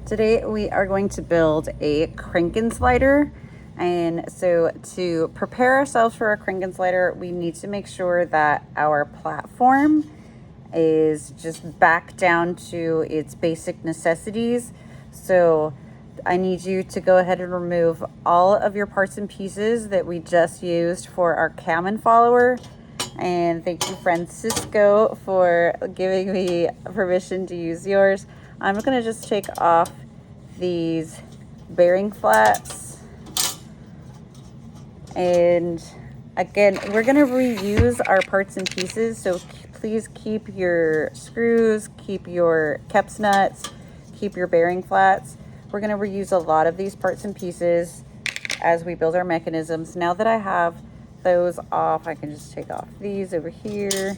Today we are going to build a crank slider. And so to prepare ourselves for a crank slider, we need to make sure that our platform is just back down to its basic necessities. So I need you to go ahead and remove all of your parts and pieces that we just used for our cam and follower. And thank you, Francisco, for giving me permission to use yours. I'm gonna just take off these bearing flats. And again, we're gonna reuse our parts and pieces, so please keep your screws, keep your Keps nuts, keep your bearing flats. We're gonna reuse a lot of these parts and pieces as we build our mechanisms. Now that I have those off, I can just take off these over here.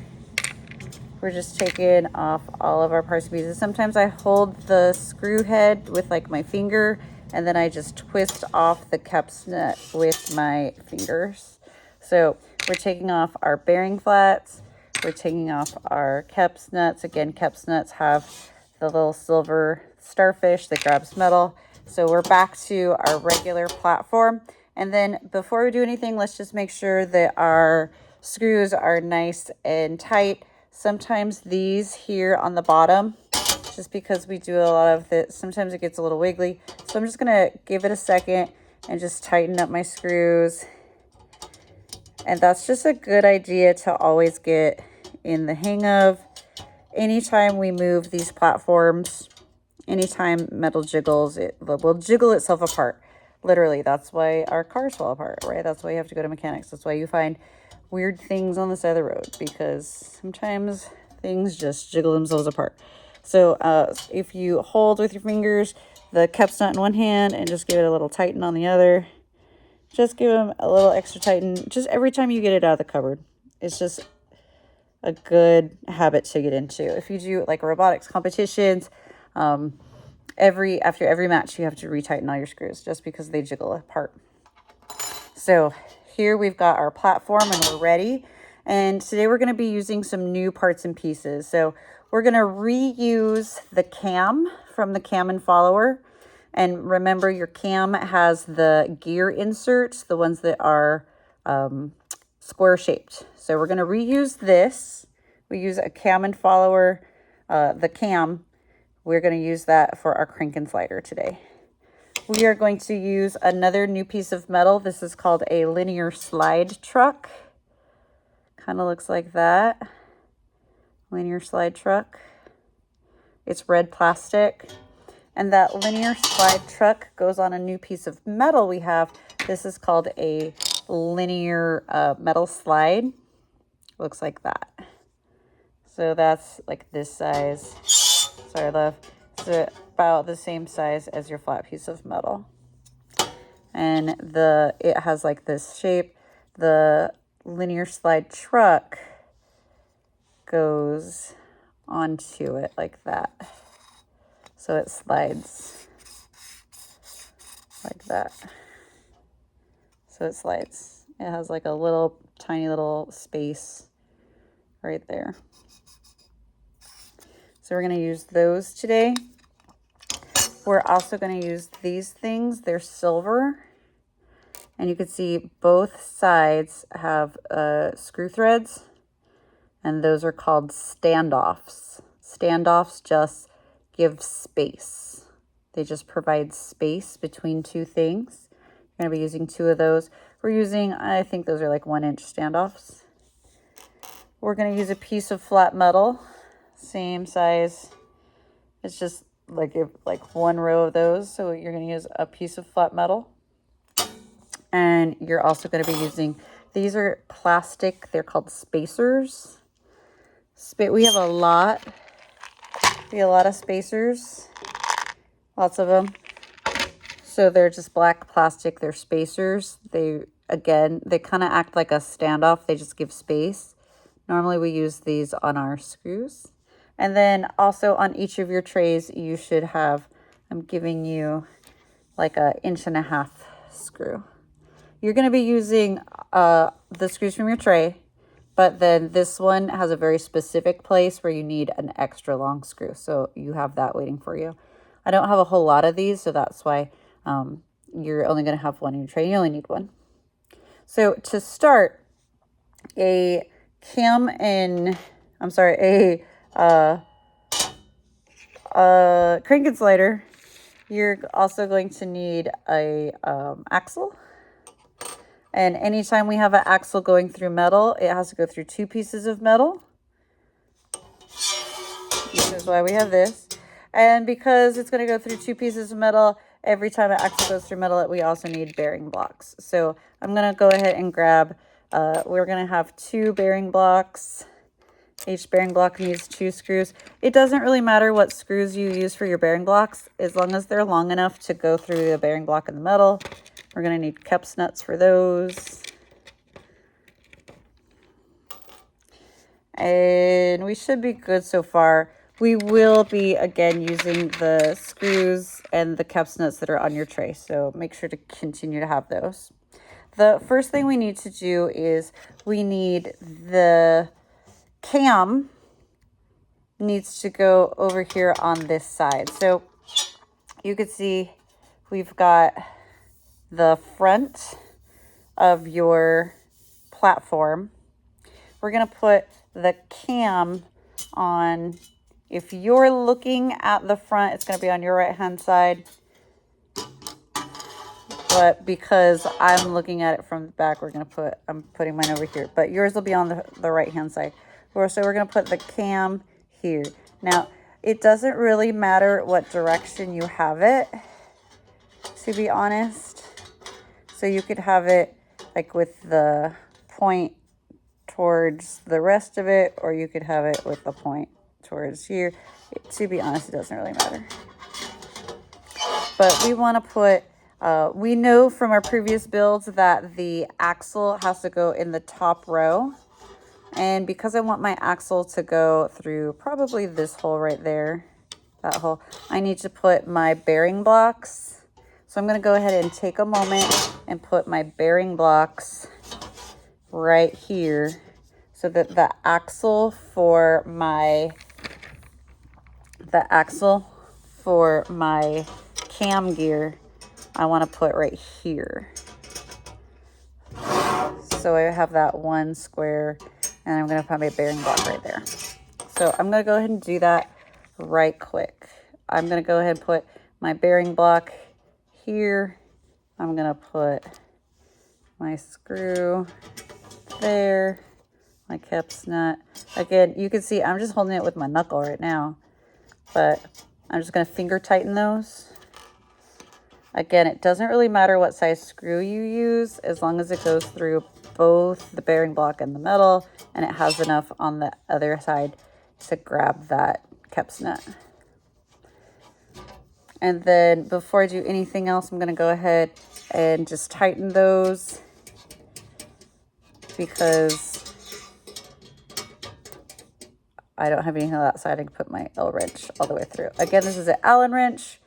We're just taking off all of our parts and pieces. Sometimes I hold the screw head with like my finger, and then I just twist off the Keps nut with my fingers. So we're taking off our bearing flats. We're taking off our Keps nuts. Again, Keps nuts have the little silver starfish that grabs metal. So we're back to our regular platform. And then before we do anything, let's just make sure that our screws are nice and tight. Sometimes these here on the bottom, just because we do a lot of it, sometimes it gets a little wiggly. So I'm just gonna give it a second and just tighten up my screws. And that's just a good idea to always get in the hang of. Anytime we move these platforms, anytime metal jiggles, it will jiggle itself apart. Literally, that's why our cars fall apart, right? That's why you have to go to mechanics. That's why you find weird things on the side of the road, because sometimes things just jiggle themselves apart. So if you hold with your fingers the Keps nut in one hand and just give it a little tighten on the other, just give them a little extra tighten just every time you get it out of the cupboard. It's just a good habit to get into. If you do like robotics competitions, after every match you have to retighten all your screws just because they jiggle apart. So here we've got our platform and we're ready. And today we're going to be using some new parts and pieces. So we're going to reuse the cam from the cam and follower. And remember, your cam has the gear inserts, the ones that are square shaped. So we're going to reuse this. We use a cam and follower, the cam. We're going to use that for our crank and slider today. We are going to use another new piece of metal. This is called a linear slide truck. Kind of looks like that. Linear slide truck. It's red plastic. And that linear slide truck goes on a new piece of metal we have. This is called a linear metal slide. Looks like that. So that's like this size. Sorry, love. It's about the same size as your flat piece of metal. And it has like this shape. The linear slide truck goes onto it like that. So it slides like that. So it slides. It has like a little tiny little space right there. So we're going to use those today. We're also going to use these things. They're silver. And you can see both sides have screw threads. And those are called standoffs. Standoffs just give space. They just provide space between two things. You're going to be using two of those. We're using, I think those are like 1-inch standoffs. We're going to use a piece of flat metal. Same size. It's just like one row of those. So you're going to use a piece of flat metal. And you're also going to be using, these are plastic. They're called spacers. We have a lot. We have a lot of spacers. Lots of them. So they're just black plastic. They're spacers. They kind of act like a standoff. They just give space. Normally we use these on our screws. And then also on each of your trays, you should have, I'm giving you like 1.5 inch screw. You're going to be using the screws from your tray, but then this one has a very specific place where you need an extra long screw. So you have that waiting for you. I don't have a whole lot of these, so that's why you're only going to have one in your tray. You only need one. So to start, a crank and slider. You're also going to need a axle. And anytime we have an axle going through metal, it has to go through 2 pieces of metal. This is why we have this. And because it's going to go through 2 pieces of metal, every time an axle goes through metal, we also need bearing blocks. So I'm going to go ahead and grab, we're going to have 2 bearing blocks. Each bearing block needs 2 screws. It doesn't really matter what screws you use for your bearing blocks, as long as they're long enough to go through the bearing block in the metal. We're going to need Keps nuts for those. And we should be good so far. We will be, again, using the screws and the Keps nuts that are on your tray, so make sure to continue to have those. The first thing we need to do is we need the cam needs to go over here on this side. So you can see we've got the front of your platform. We're going to put the cam on, if you're looking at the front, it's going to be on your right hand side. But because I'm looking at it from the back, I'm putting mine over here. But yours will be on the right hand side. So we're going to put the cam here. Now, it doesn't really matter what direction you have it, to be honest. So you could have it like with the point towards the rest of it, or you could have it with the point towards here. To be honest, it doesn't really matter. But we want to put, we know from our previous builds that the axle has to go in the top row. And because I want my axle to go through probably this hole right there, that hole, I need to put my bearing blocks. So I'm going to go ahead and take a moment and put my bearing blocks right here so that the axle for my cam gear, I want to put right here. So I have that one square, and I'm going to put my bearing block right there. So I'm going to go ahead and do that right quick. I'm going to go ahead and put my bearing block here. I'm going to put my screw there, my Keps nut. Again, you can see I'm just holding it with my knuckle right now, but I'm just going to finger tighten those. Again, it doesn't really matter what size screw you use, as long as it goes through both the bearing block and the metal, and it has enough on the other side to grab that Keps nut. And then before I do anything else, I'm going to go ahead and just tighten those, because I don't have anything on that side. I can put my L wrench all the way through. Again, this is an Allen wrench,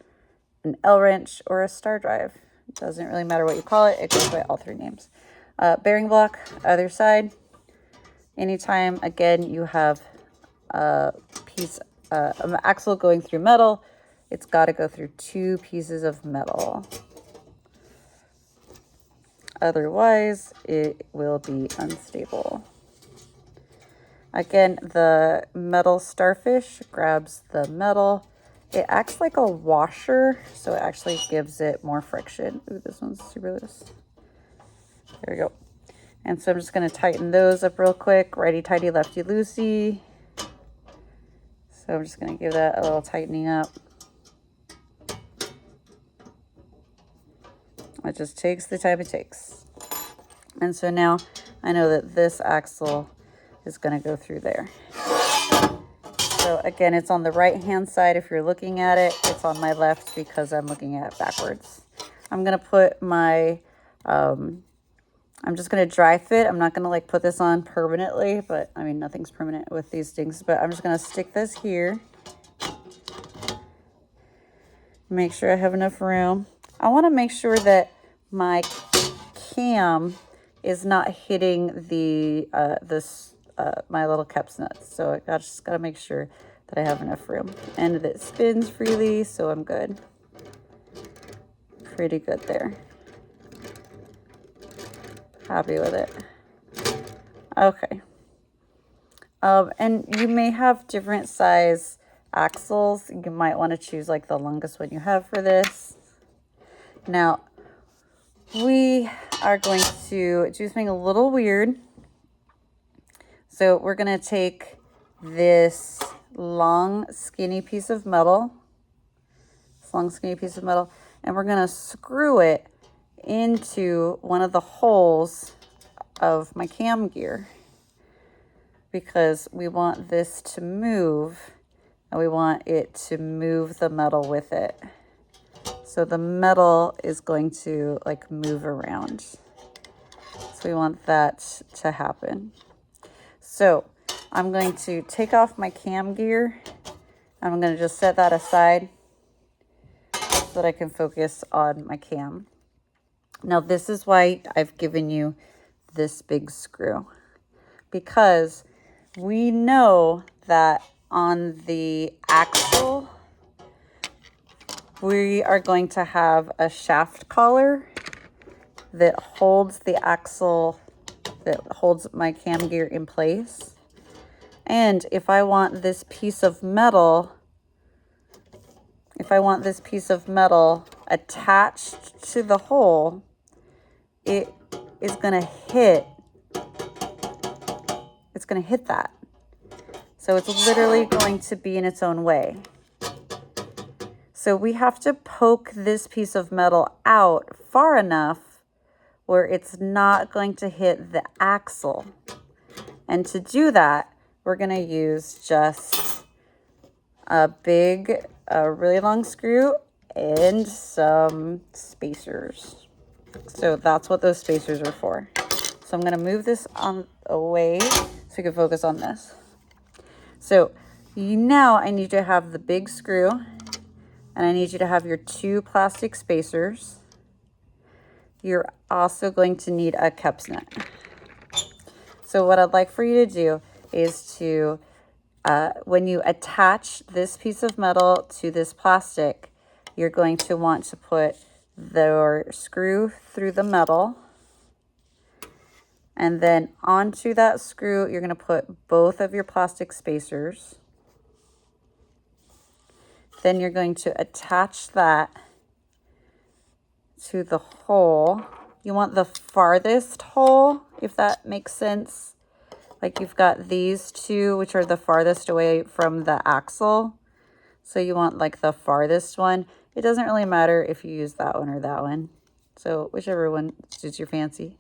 an L wrench, or a star drive. It doesn't really matter what you call it. It goes by all 3 names. Bearing block, other side. Anytime, again, you have an axle going through metal, it's got to go through 2 pieces of metal. Otherwise, it will be unstable. Again, the metal starfish grabs the metal. It acts like a washer, so it actually gives it more friction. Ooh, this one's super loose. There we go. And so I'm just going to tighten those up real quick. Righty-tighty, lefty-loosey. So I'm just going to give that a little tightening up. It just takes the time it takes. And so now I know that this axle is going to go through there. So again, it's on the right-hand side if you're looking at it. It's on my left because I'm looking at it backwards. I'm going to put my, I'm just going to dry fit. I'm not going to like put this on permanently, but I mean, nothing's permanent with these things, but I'm just going to stick this here. Make sure I have enough room. I want to make sure that my cam is not hitting the my little Keps nuts. So I just got to make sure that I have enough room. And it spins freely, so I'm good. Pretty good there. Happy with it. Okay. And you may have different size axles. You might want to choose like the longest one you have for this. Now, we are going to do something a little weird. So we're going to take this long, skinny piece of metal, and we're going to screw it into one of the holes of my cam gear, because we want this to move, and we want it to move the metal with it. So the metal is going to like move around. So we want that to happen. So I'm going to take off my cam gear. I'm going to just set that aside so that I can focus on my cam. Now this is why I've given you this big screw, because we know that on the axle, we are going to have a shaft collar that holds the axle, that holds my cam gear in place. And if I want this piece of metal, attached to the hole, it is going to hit, that. So it's literally going to be in its own way. So we have to poke this piece of metal out far enough where it's not going to hit the axle. And to do that, we're going to use just a really long screw and some spacers. So that's what those spacers are for. So I'm going to move this away so we can focus on this. So now I need you to have the big screw, and I need you to have your 2 plastic spacers. You're also going to need a Kep's nut. So what I'd like for you to do is to, when you attach this piece of metal to this plastic, you're going to want to put the screw through the metal. And then onto that screw, you're going to put both of your plastic spacers. Then you're going to attach that to the hole. You want the farthest hole, if that makes sense. Like you've got these 2, which are the farthest away from the axle. So you want like the farthest one. It doesn't really matter if you use that one or that one. So whichever one suits your fancy.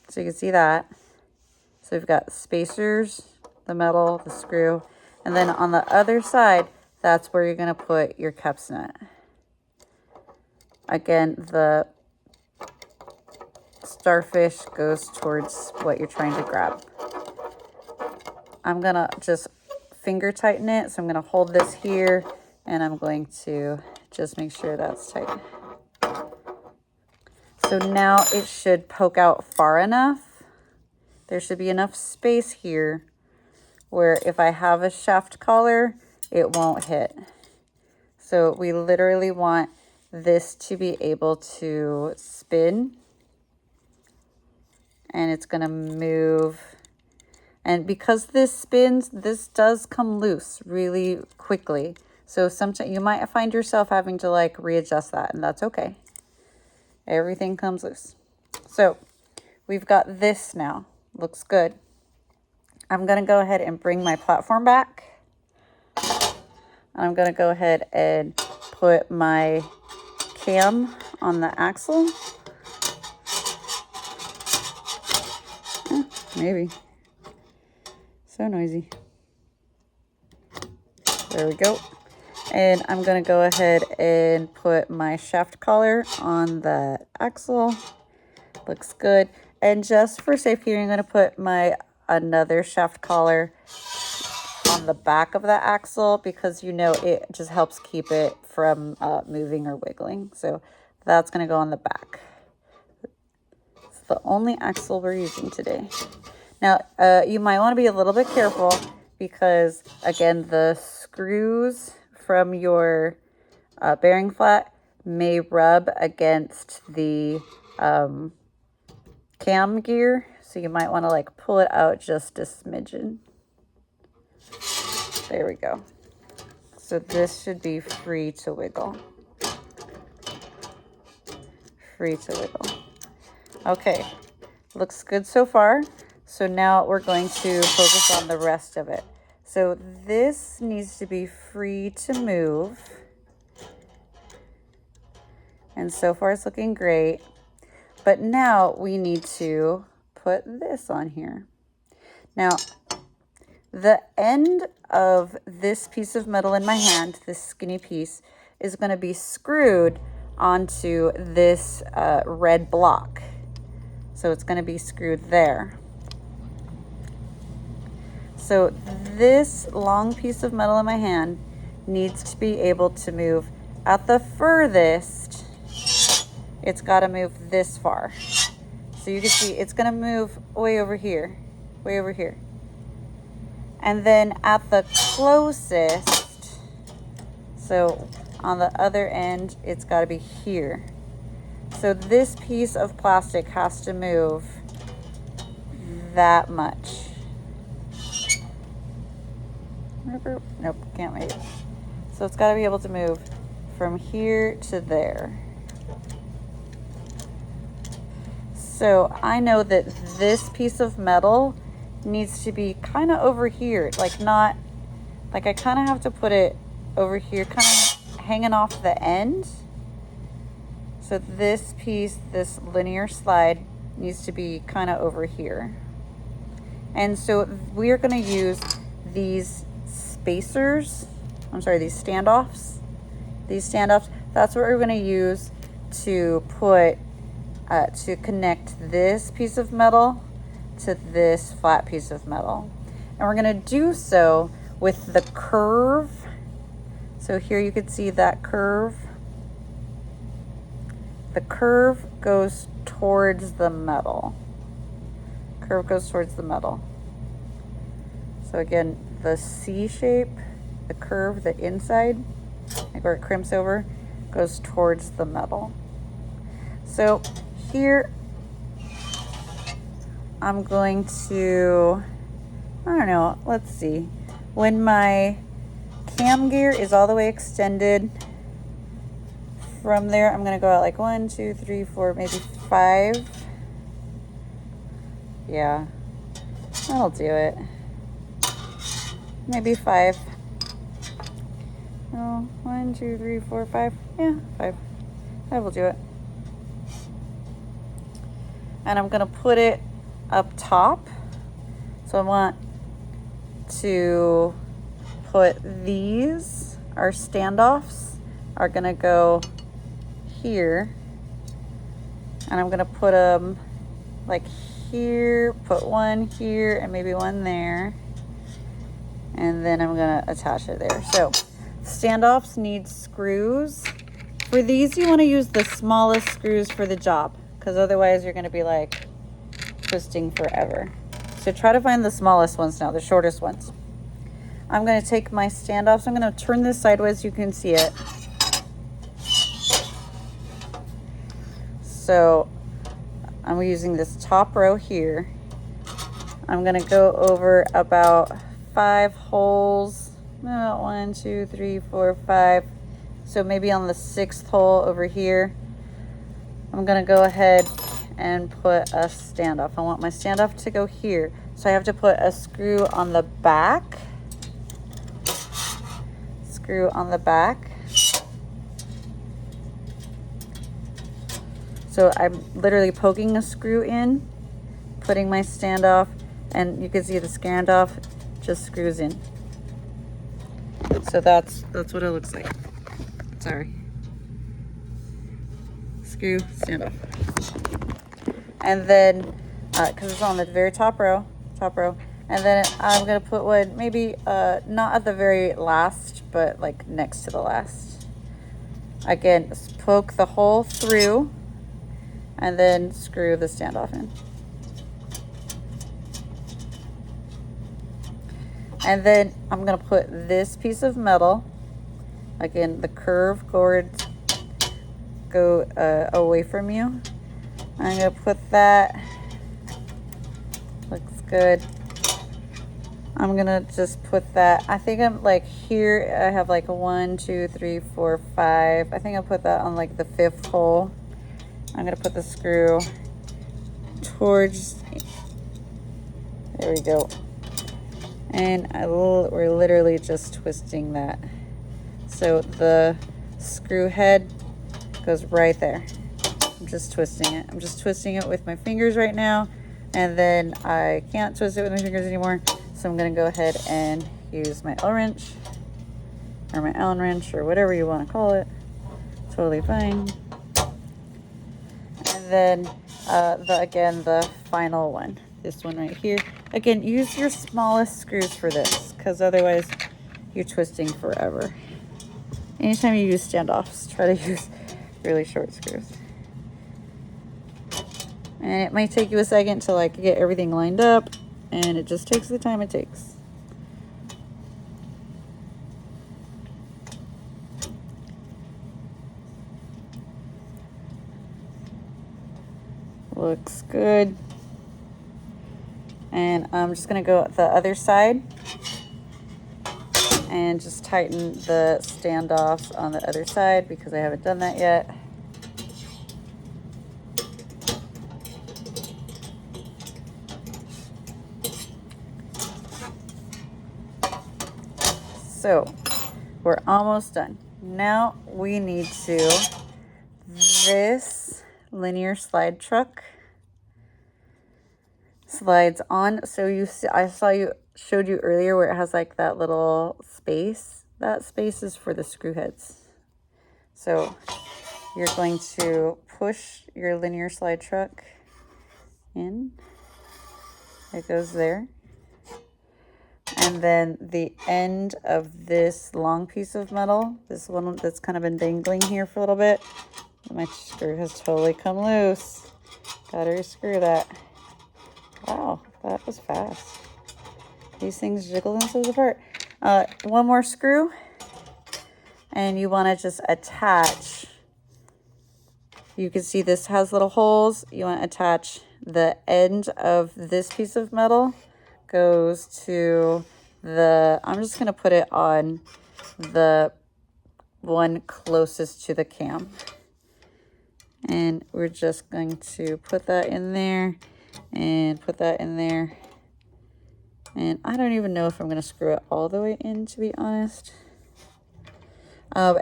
So you can see that. So we've got spacers, the metal, the screw, and then on the other side, that's where you're going to put your Kep's nut. Again, the starfish goes towards what you're trying to grab. I'm going to just finger tighten it. So I'm going to hold this here, and I'm going to just make sure that's tight. So now it should poke out far enough. There should be enough space here where if I have a shaft collar, it won't hit. So we literally want this to be able to spin, and it's going to move. And because this spins, this does come loose really quickly. So sometimes you might find yourself having to like readjust that, and that's okay. Everything comes loose. So we've got this now. Looks good. I'm going to go ahead and bring my platform back. I'm going to go ahead and put my cam on the axle. Maybe. So noisy. There we go. And I'm going to go ahead and put my shaft collar on the axle. Looks good. And just for safety, I'm going to put another shaft collar on the back of the axle, because you know it just helps keep it from moving or wiggling. So that's going to go on the back. It's the only axle we're using today. Now, you might want to be a little bit careful, because again, the screws from your bearing flat may rub against the cam gear. So you might want to like pull it out just a smidgen. There we go. So this should be free to wiggle. Free to wiggle. Okay, looks good so far. So now we're going to focus on the rest of it. So this needs to be free to move. And so far it's looking great. But now we need to put this on here. Now, the end of this piece of metal in my hand, this skinny piece, is going to be screwed onto this red block. So it's going to be screwed there. So this long piece of metal in my hand needs to be able to move at the furthest. It's got to move this far. So you can see it's going to move way over here, way over here. And then at the closest, so on the other end, it's got to be here. So this piece of plastic has to move that much. Nope, can't make it. So it's got to be able to move from here to there. So I know that this piece of metal needs to be kind of over here, like not, like I kind of have to put it over here, kind of hanging off the end. So this piece, this linear slide, needs to be kind of over here. And so we are going to use these spacers, these standoffs. These standoffs, that's what we're going to use to put, to connect this piece of metal to this flat piece of metal. And we're going to do so with the curve. So here you can see that curve. The curve goes towards the metal. Curve goes towards the metal. So again, the C shape, the curve, the inside, like where it crimps over, goes towards the metal. So here, I'm going to, I don't know, let's see. When my cam gear is all the way extended, from there, I'm gonna go out like 1, 2, 3, 4, maybe 5. Yeah, that'll do it. Maybe 5. Oh, 1, 2, 3, 4, 5. Yeah, 5. 5 will do it. And I'm gonna put it up top. So I want to put these, our standoffs are gonna go here, and I'm gonna put them like here, put one here and maybe one there, and then I'm gonna attach it there. So standoffs need screws. For these, you want to use the smallest screws for the job, because otherwise you're gonna be like twisting forever. So try to find the smallest ones now, the shortest ones. I'm gonna take my standoffs, I'm gonna turn this sideways so you can see it. So I'm using this top row here. I'm gonna go over about 5 holes, about 1, 2, 3, 4, 5. So maybe on the 6th hole over here, I'm gonna go ahead and put a standoff. I want my standoff to go here. So I have to put a screw on the back. Screw on the back. So I'm literally poking a screw in, putting my standoff, and you can see the standoff just screws in. So that's what it looks like. Sorry. Screw, standoff. And then, because it's on the very top row, and then I'm gonna put one, maybe not at the very last, but like next to the last. Again, poke the hole through, and then screw the standoff in. And then I'm gonna put this piece of metal, again, the curved cords go away from you. I'm gonna put that, looks good. I'm gonna just put that, I think I'm like here, I have like a 1, 2, 3, 4, 5. I think I'll put that on like the 5th hole. I'm gonna put the screw towards, there we go. And we're literally just twisting that. So the screw head goes right there. I'm just twisting it. I'm just twisting it with my fingers right now. And then I can't twist it with my fingers anymore. So I'm gonna go ahead and use my L wrench or my Allen wrench or whatever you wanna call it. Totally fine. And then again, the final one, this one right here. Again, use your smallest screws for this because otherwise you're twisting forever. Anytime you use standoffs, try to use really short screws. And it might take you a second to like get everything lined up, and it just takes the time it takes. Looks good. And I'm just gonna go the other side and just tighten the standoffs on the other side because I haven't done that yet. So we're almost done. Now we need this linear slide truck slides on. So I showed you earlier where it has like that little space. That space is for the screw heads. So you're going to push your linear slide truck in. It goes there. And then the end of this long piece of metal, this one that's kind of been dangling here for a little bit, my screw has totally come loose. Gotta rescrew that. Wow, that was fast. These things jiggle themselves apart. One more screw, and you want to just attach. You can see this has little holes. You want to attach the end of this piece of metal goes to I'm just going to put it on the one closest to the cam. And we're just going to put that in there and put that in there. And I don't even know if I'm going to screw it all the way in, to be honest.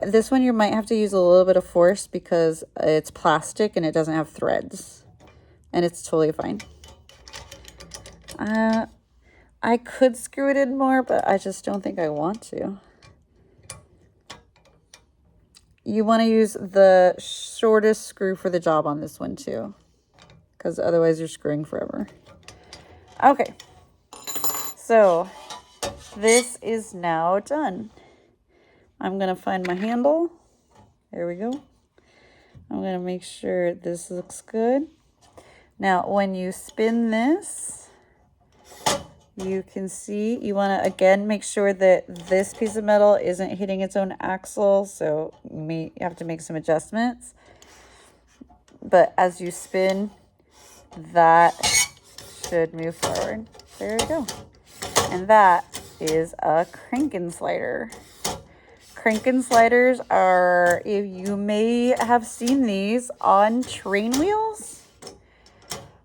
This one you might have to use a little bit of force because it's plastic and it doesn't have threads. And it's totally fine. I could screw it in more, but I just don't think I want to. You want to use the shortest screw for the job on this one too, because otherwise you're screwing forever. Okay, so this is now done. I'm going to find my handle. There we go. I'm going to make sure this looks good. Now, when you spin this, you can see, you want to, again, make sure that this piece of metal isn't hitting its own axle. So you have to make some adjustments. But as you spin, that should move forward. There we go. And that is a crank slider. Crank sliders are, you may have seen these on train wheels.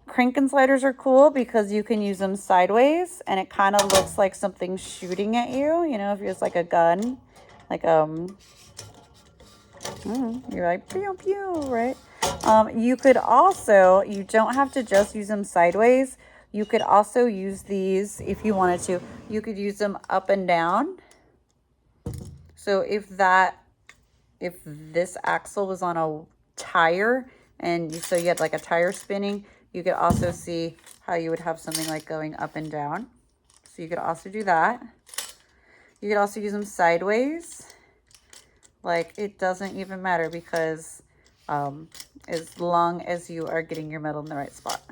Crank sliders are cool because you can use them sideways and it kind of looks like something shooting at you. You know, if it's like a gun, like, you're like, pew, pew, right? You could also, you don't have to just use them sideways. You could also use these if you wanted to. You could use them up and down. So if this axle was on a tire and so you had like a tire spinning, you could also see how you would have something like going up and down. So you could also do that. You could also use them sideways. Like, it doesn't even matter because as long as you are getting your metal in the right spot.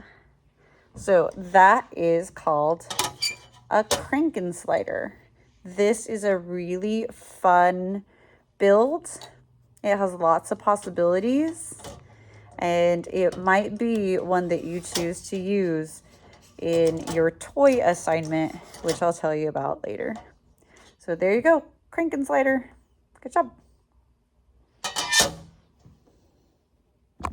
So that is called a crank slider. This is a really fun build. It has lots of possibilities, and it might be one that you choose to use in your toy assignment, which I'll tell you about later. So there you go, crank slider. Good job.